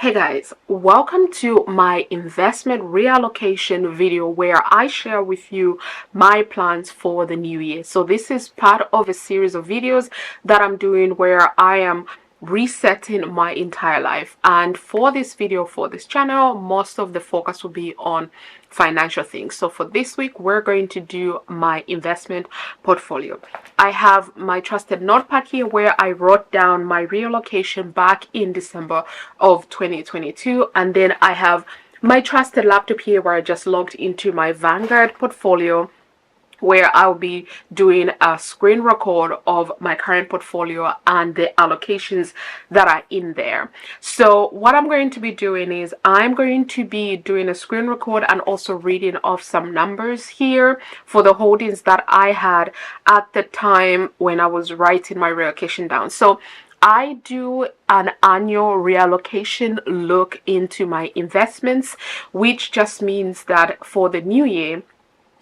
Hey guys, welcome to my investment reallocation video where I share with you my plans for the new year. So this is part of a series of videos that I'm doing where I am resetting my entire life, and for this video, for this channel, most of the focus will be on financial things. So for this week, we're going to do my investment portfolio. I have my trusted notepad here where I wrote down my reallocation back in December of 2022, and then I have my trusted laptop here where I just logged into my Vanguard portfolio, where I'll be doing a screen record of my current portfolio and the allocations that are in there. So what I'm going to be doing is I'm going to be doing a screen record and also reading off some numbers here for the holdings that I had at the time when I was writing my reallocation down. So I do an annual reallocation look into my investments, which just means that for the new year,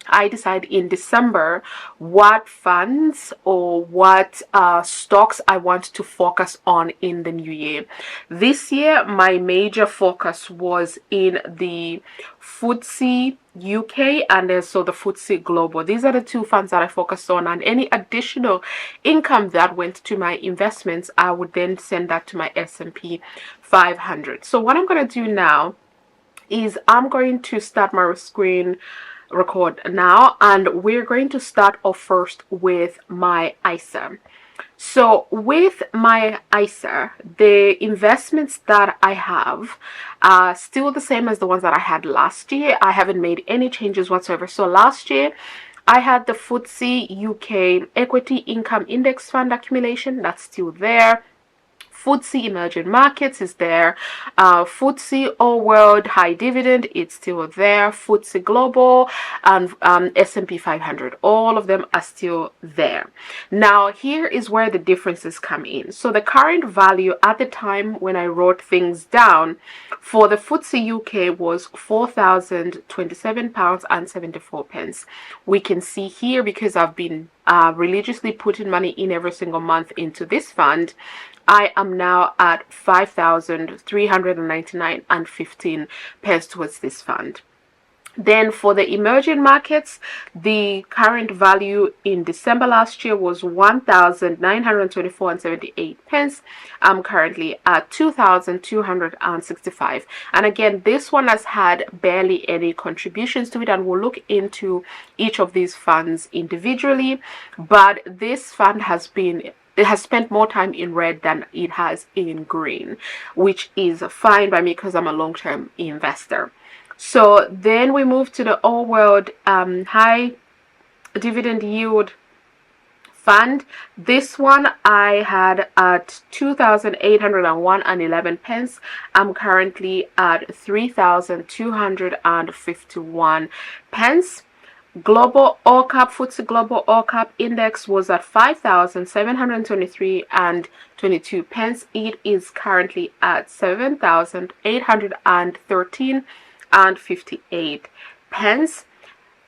I decide in December what funds or what stocks I want to focus on in the new year. This year, my major focus was in the FTSE UK and also the FTSE Global. These are the two funds that I focused on, and any additional income that went to my investments, I would then send that to my S&P 500. So what I'm going to do now is I'm going to start my screen record now, and we're going to start off first with my ISA. So with my ISA, the investments that I have are still the same as the ones that I had last year. I haven't made any changes whatsoever. So last year I had the FTSE UK Equity Income Index Fund accumulation, that's still there. FTSE Emerging Markets is there. FTSE All World High Dividend, it's still there. FTSE Global and S&P 500, all of them are still there. Now here is where the differences come in. So the current value at the time when I wrote things down for the FTSE UK was £4,027.74. We can see here, because I've been religiously putting money in every single month into this fund, I am now at 5,399.15 pence towards this fund. Then for the emerging markets, the current value in December last year was 1,924.78 pence. I'm currently at 2,265. And again, this one has had barely any contributions to it, and we'll look into each of these funds individually. But this fund has spent more time in red than it has in green, which is fine by me because I'm a long-term investor. So then we move to the All World High Dividend Yield Fund. This one I had at 2,801.11 pence. I'm currently at 3,251 pence. Global All Cap, FTSE Global All Cap Index was at 5,723.22 pence. It is currently at 7,813.58 pence.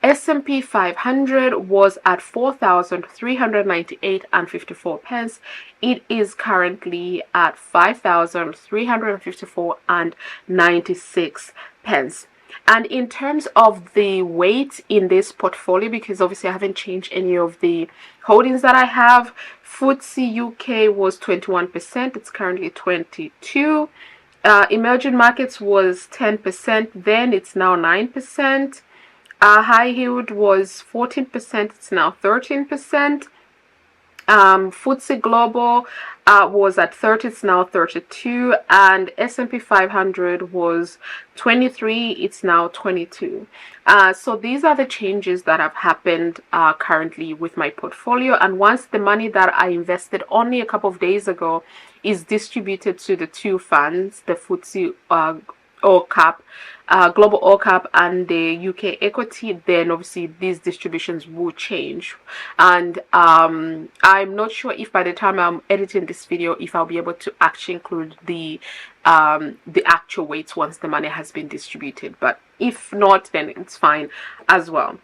S&P 500 was at 4,398.54 pence. It is currently at 5,354.96 pence. And in terms of the weight in this portfolio, because obviously I haven't changed any of the holdings that I have, FTSE UK was 21%. It's currently 22%. Emerging markets was 10%. Then it's now 9%. High yield was 14%. It's now 13%. FTSE Global was at 30, it's now 32, and S&P 500 was 23, it's now 22. So these are the changes that have happened currently with my portfolio, and once the money that I invested only a couple of days ago is distributed to the two funds, the FTSE All Cap, Global All Cap and the UK Equity, then obviously these distributions will change. And I'm not sure if by the time I'm editing this video, if I'll be able to actually include the actual weights once the money has been distributed. But if not, then it's fine as well.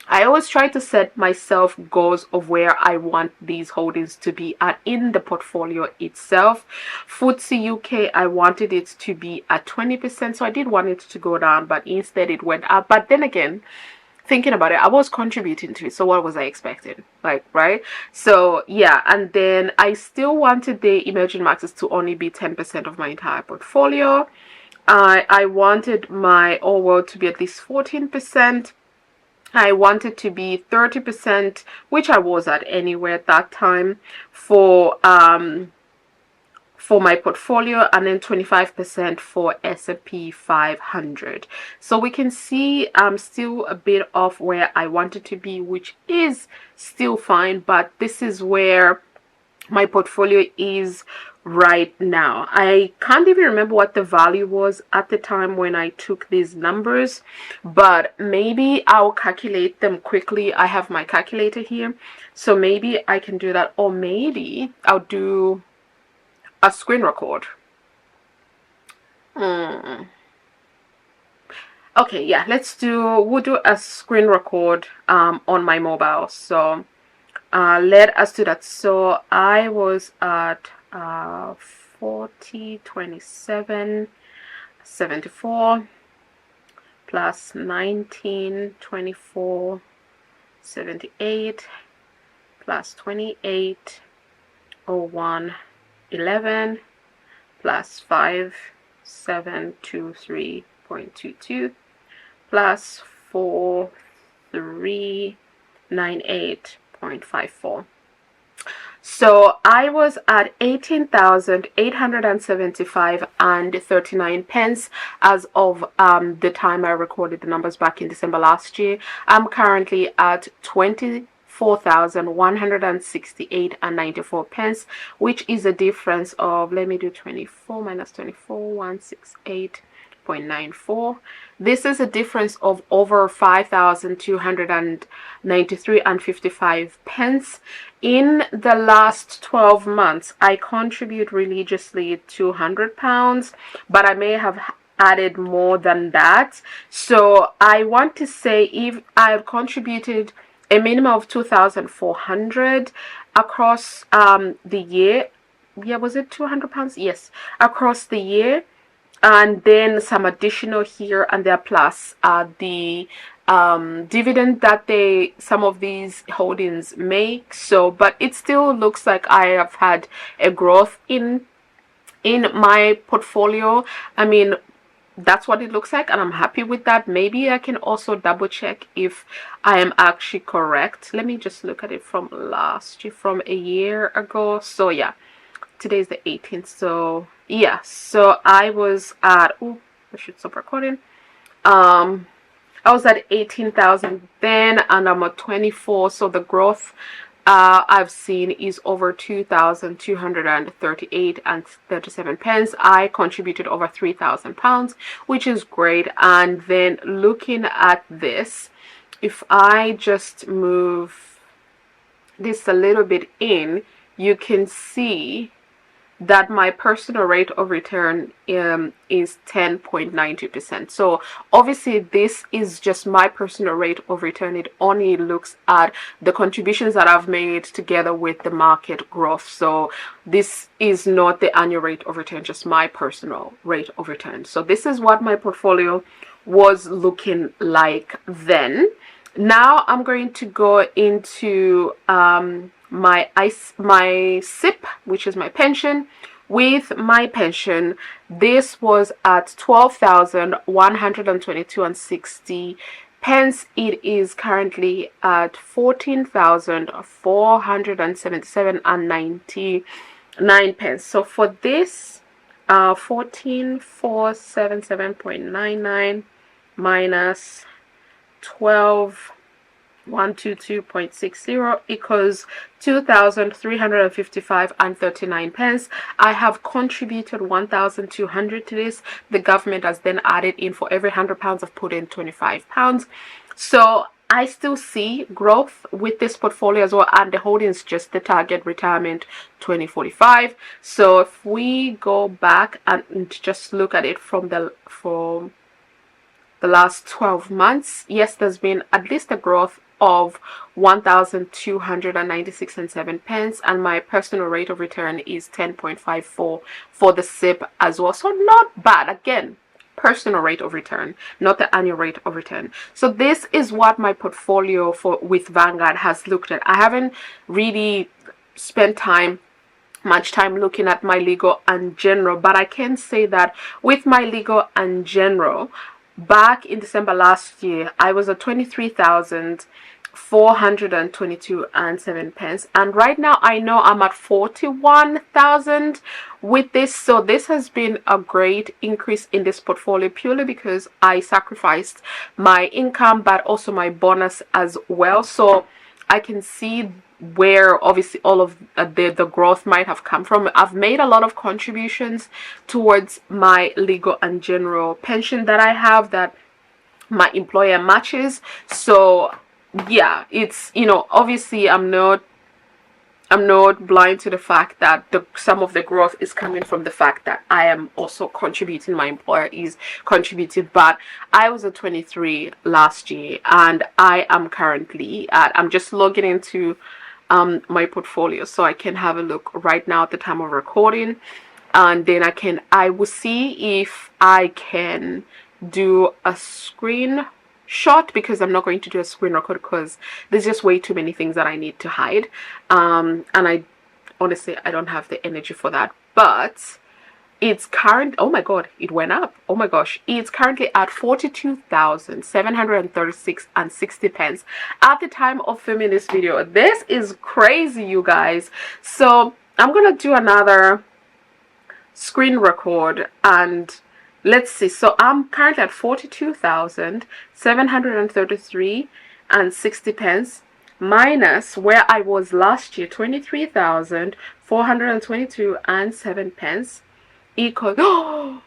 I always try to set myself goals of where I want these holdings to be at in the portfolio itself. FTSE UK, I wanted it to be at 20%, so I did want it to go down, but instead it went up. But then again, thinking about it, I was contributing to it, so what was I expecting? Like, right? So yeah, and then I still wanted the emerging markets to only be 10% of my entire portfolio. I wanted my all world to be at least 14%. I wanted to be 30%, which I was at anyway at that time, for my portfolio, and then 25% for S&P 500. So we can see I'm still a bit off where I wanted to be, which is still fine, but this is where my portfolio is right now. I can't even remember what the value was at the time when I took these numbers, but maybe I'll calculate them quickly. I have my calculator here, so maybe I can do that, or maybe I'll do a screen record. Okay, yeah, we'll do a screen record on my mobile. So let us do that. So I was at 40, 27, 74 plus 19, 24, 78 plus 28, 01, 11 plus 5, 7, 2, 3.22 plus 4, 3, 98.54. So I was at 18,875 and 39 pence as of the time I recorded the numbers back in December last year. I'm currently at 24,168 and 94 pence, which is a difference of, let me do 24 minus 24, 168.94. This is a difference of over 5,293 and 55 pence. In the last 12 months, I contribute religiously £200, but I may have added more than that. So I want to say if I've contributed a minimum of 2,400 across the year. Yeah, was it £200? Yes, across the year, and then some additional here and there, plus the dividend that some of these holdings make. So but it still looks like I have had a growth in my portfolio. I mean, that's what it looks like, and I'm happy with that. Maybe I can also double check if I am actually correct. Let me just look at it from last year, from a year ago. So yeah, today's the 18th. So yeah, so I was at, oh, I should stop recording. I was at 18,000 then, and I'm at 24. So the growth I've seen is over 2,238 and 37 pence. I contributed over £3,000, which is great. And then looking at this, if I just move this a little bit in, you can see that my personal rate of return is 10.92%. So obviously this is just my personal rate of return. It only looks at the contributions that I've made together with the market growth. So this is not the annual rate of return, just my personal rate of return. So this is what my portfolio was looking like then. Now I'm going to go into my SIP, which is my pension. With my pension, this was at 12,122 and 60 pence. It is currently at 14,477 and 99 pence. So for this, 14,477.99 minus 12,122.60 equals 2,355 and 39 pence. I have contributed 1,200 to this. The government has then added in, for every £100 I've put in £25. So I still see growth with this portfolio as well, and the holding is just the target retirement 2045. So if we go back and just look at it from the last 12 months, yes, there's been at least a growth of 1,296 and 7 pence, and my personal rate of return is 10.54 for the SIP as well. So not bad. Again, personal rate of return, not the annual rate of return. So this is what my portfolio for with Vanguard has looked at. I haven't really spent much time looking at my legal and general, but I can say that with my legal and general, back in December last year, I was at 23,422 and 7 pence, and right now I know I'm at 41,000 with this. So this has been a great increase in this portfolio, purely because I sacrificed my income but also my bonus as well. So I can see where obviously all of the growth might have come from. I've made a lot of contributions towards my legal and general pension that I have, that my employer matches. So yeah, it's, you know, obviously I'm not blind to the fact that some of the growth is coming from the fact that I am also contributing, my employer is contributing. But I was at 23 last year, and I am currently at, I'm just logging into my portfolio so I can have a look right now at the time of recording, and then I will see if I can do a screen shot, because I'm not going to do a screen record because there's just way too many things that I need to hide, and I honestly don't have the energy for that. But it's current, oh my god, it went up, oh my gosh, it's currently at 42,736 and 60 pence at the time of filming this video. This is crazy, you guys. So I'm gonna do another screen record and let's see. So I'm currently at 42,733 and 60 pence minus where I was last year, 23,422 and 7 pence, equal, oh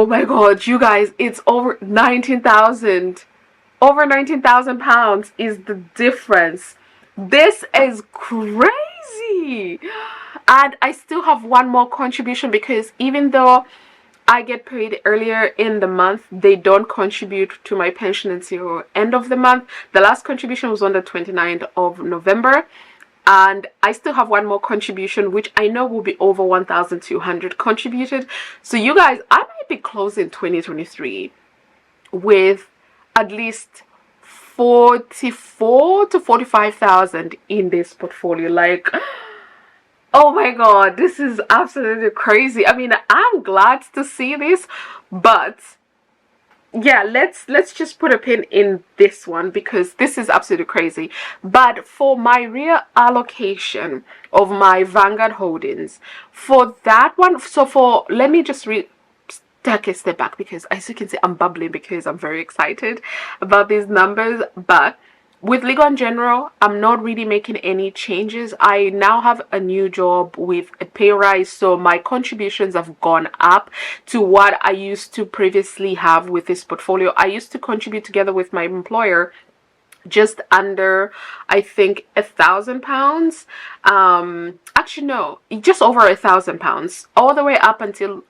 my god, you guys, it's over 19,000. Over 19,000 pounds is the difference. This is crazy. And I still have one more contribution, because even though I get paid earlier in the month, they don't contribute to my pension until end of the month. The last contribution was on the 29th of November, and I still have one more contribution, which I know will be over 1,200 contributed. So you guys, I might be closing 2023 with at least 44 to 45,000 in this portfolio. Like, oh my god, this is absolutely crazy. I mean, I'm glad to see this, but yeah, let's just put a pin in this one, because this is absolutely crazy. But for my reallocation of my Vanguard holdings, for that one, so for, let me just take a step back, because as you can see, I'm bubbling because I'm very excited about these numbers. But with legal and general, I'm not really making any changes. I now have a new job with a pay rise, so my contributions have gone up to what I used to previously have with this portfolio. I used to contribute together with my employer just under, I think, £1,000. Actually no, just over £1,000, all the way up until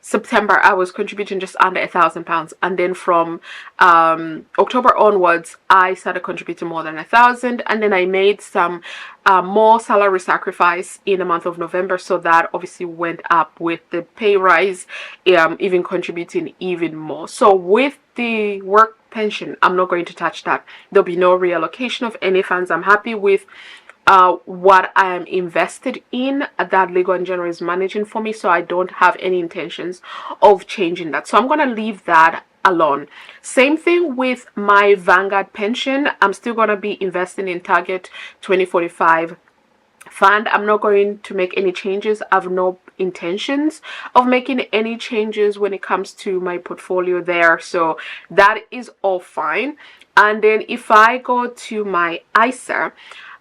September. I was contributing just under £1,000, and then from October onwards I started contributing more than 1,000, and then I made some more salary sacrifice in the month of November, so that obviously went up with the pay rise, even contributing even more. So with the work pension, I'm not going to touch that. There'll be no reallocation of any funds. I'm happy with what I am invested in, that legal and general is managing for me, so I don't have any intentions of changing that. So I'm going to leave that alone. Same thing with my Vanguard pension. I'm still going to be investing in Target 2045 fund. I'm not going to make any changes. I have no intentions of making any changes when it comes to my portfolio there, so that is all fine. And then if I go to my ISA,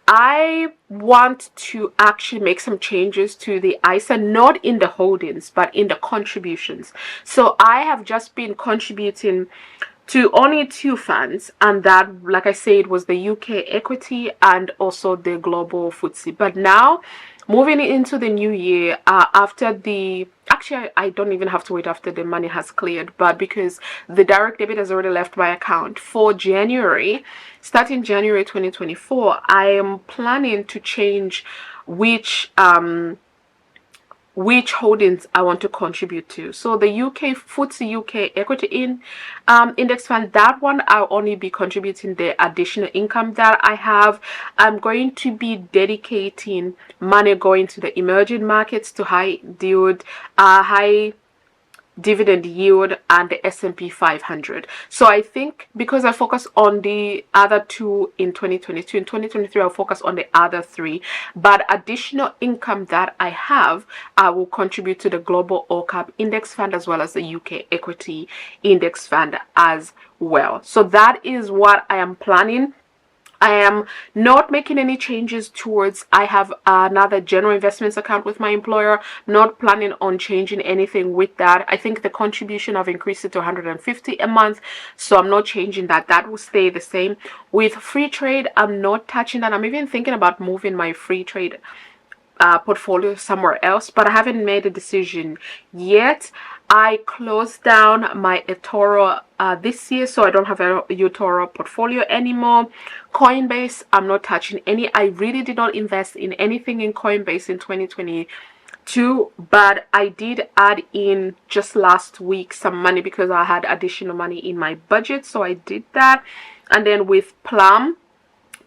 I want to actually make some changes to the ISA, not in the holdings but in the contributions. So I have just been contributing to only 2 funds, and that, like I said, was the UK equity and also the global FTSE. But now, moving into the new year, after the actually I don't even have to wait after the money has cleared, but because the direct debit has already left my account for January, starting January 2024, I am planning to change which holdings I want to contribute to. So the FTSE UK equity index fund, that one I'll only be contributing the additional income that I have. I'm going to be dedicating money going to the emerging markets, to high dividend yield, and the S&P 500. So I think because I focus on the other two in 2022, in 2023 I'll focus on the other three, but additional income that I have, I will contribute to the global all cap index fund as well as the UK equity index fund as well. So that is what I am planning. I am not making any changes towards, I have another general investments account with my employer, not planning on changing anything with that. I think the contribution, I've increased it to 150 a month, so I'm not changing that. That will stay the same. With free trade, I'm not touching that. I'm even thinking about moving my free trade portfolio somewhere else, but I haven't made a decision yet. I closed down my eToro this year, so I don't have a eToro portfolio anymore. Coinbase, I'm not touching any. I really did not invest in anything in Coinbase in 2022, but I did add in just last week some money because I had additional money in my budget, so I did that. And then with Plum,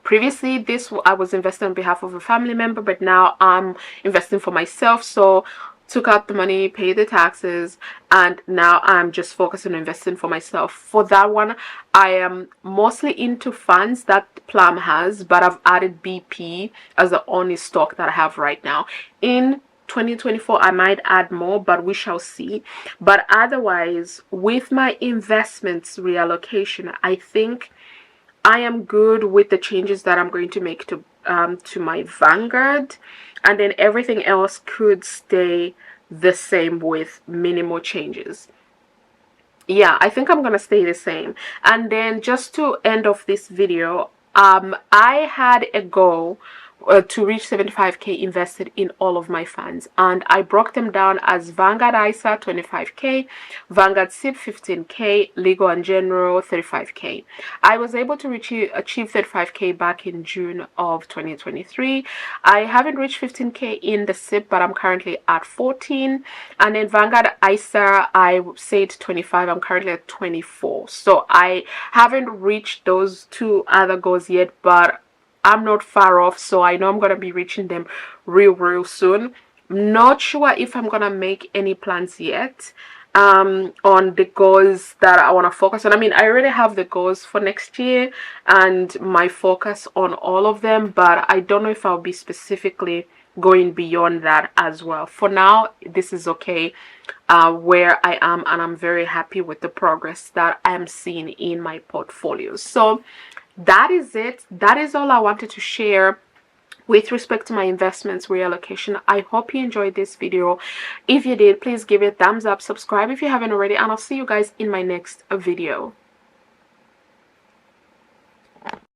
previously this I was investing on behalf of a family member, but now I'm investing for myself, so took out the money, paid the taxes, and now I'm just focusing on investing for myself. For that one, I am mostly into funds that Plum has, but I've added BP as the only stock that I have right now. In 2024 I might add more, but we shall see. But otherwise, with my investments reallocation, I think I am good with the changes that I'm going to make to my Vanguard, and then everything else could stay the same with minimal changes. Yeah, I think I'm gonna stay the same. And then just to end off this video, I had a goal to reach 75k invested in all of my funds, and I broke them down as Vanguard ISA 25k, Vanguard SIP 15k, Legal and General 35k. I was able to achieve 35k back in June of 2023. I haven't reached 15k in the SIP, but I'm currently at 14, and then Vanguard ISA, I said 25, I'm currently at 24. So I haven't reached those two other goals yet, but I'm not far off, so I know I'm gonna be reaching them real soon. Not sure if I'm gonna make any plans yet on the goals that I want to focus on. I mean, I already have the goals for next year and my focus on all of them, but I don't know if I'll be specifically going beyond that as well. For now, this is okay where I am, and I'm very happy with the progress that I'm seeing in my portfolio. So that is it. That is all I wanted to share with respect to my investments reallocation. I hope you enjoyed this video. If you did, please give it a thumbs up, subscribe if you haven't already, and I'll see you guys in my next video.